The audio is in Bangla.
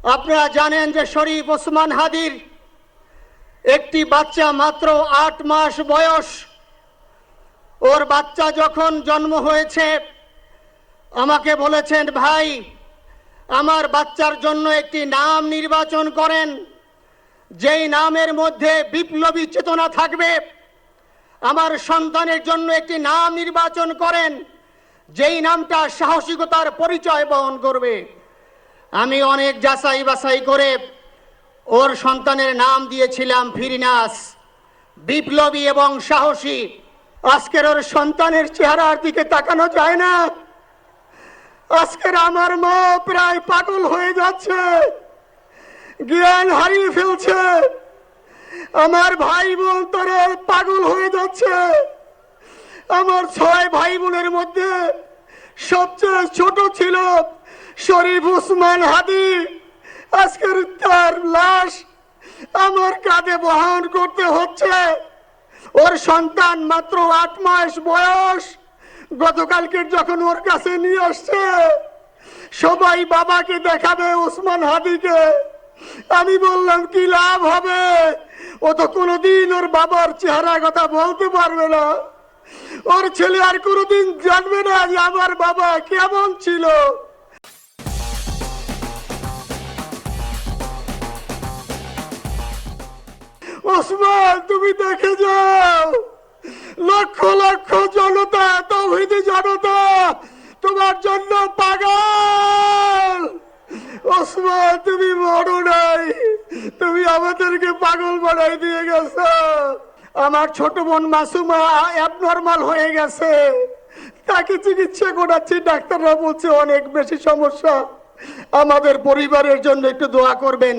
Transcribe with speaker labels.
Speaker 1: আপনারা জানেন যে শরীফ ওসমান হাদির একটি বাচ্চা মাত্র ৮ মাস বয়স। ওর বাচ্চা যখন জন্ম হয়েছে আমাকে বলেছেন, ভাই আমার বাচ্চার জন্য একটি নাম নির্বাচন করেন, যেই নামের মধ্যে বিপ্লবী চেতনা থাকবে। আমার সন্তানের জন্য একটি নাম নির্বাচন করেন, যেই নামটা সাহসিকতার পরিচয় বহন করবে। আমি অনেক যাচাই বাছাই করে ওর সন্তানের নাম দিয়েছিলাম ফিরিনাস, বিপ্লবী এবং সাহসী। আজকের ওর সন্তানের চেহারার দিকে তাকানো যায় না। আজকের আমার মা প্রায় পাগল হয়ে যাচ্ছে, জ্ঞান হারিয়ে ফেলছে। আমার ভাই বোন তারা পাগল হয়ে যাচ্ছে। আমার 6 ভাই বোনের মধ্যে সবচেয়ে ছোট ছিল শরীফ ওসমান হাদি। আজকের তার লাশ আমার কাঁধে বহন করতে হচ্ছে। ওর সন্তান মাত্র 8 মাস বয়স। গতকালকে যখন ওর কাছে নিয়ে আসছে, সবাই বাবাকে দেখাবে ওসমান হাদিকে। আমি বললাম কি লাভ হবে, ও তো কোনোদিন ওর বাবার চেহারা কথা বলতে পারবে না। ওর ছেলে আর কোনোদিন জানবে না যে আমার বাবা কেমন ছিল। ওসমান, তুমি দেখে যাও, লক্ষ লক্ষ জনতা, তৌহিদি জনতা তোমার জন্য পাগল। ওসমান, তুমি মরো নাই, তুমি আমাদেরকে পাগল বানাই দিয়ে গেছো। আমার ছোট বোন মাসুমা অ্যাবনর্মাল হয়ে গেছে, তাকে চিকিৎসা করাচ্ছি, ডাক্তাররা বলছে অনেক বেশি সমস্যা। আমাদের পরিবারের জন্য একটু দোয়া করবেন।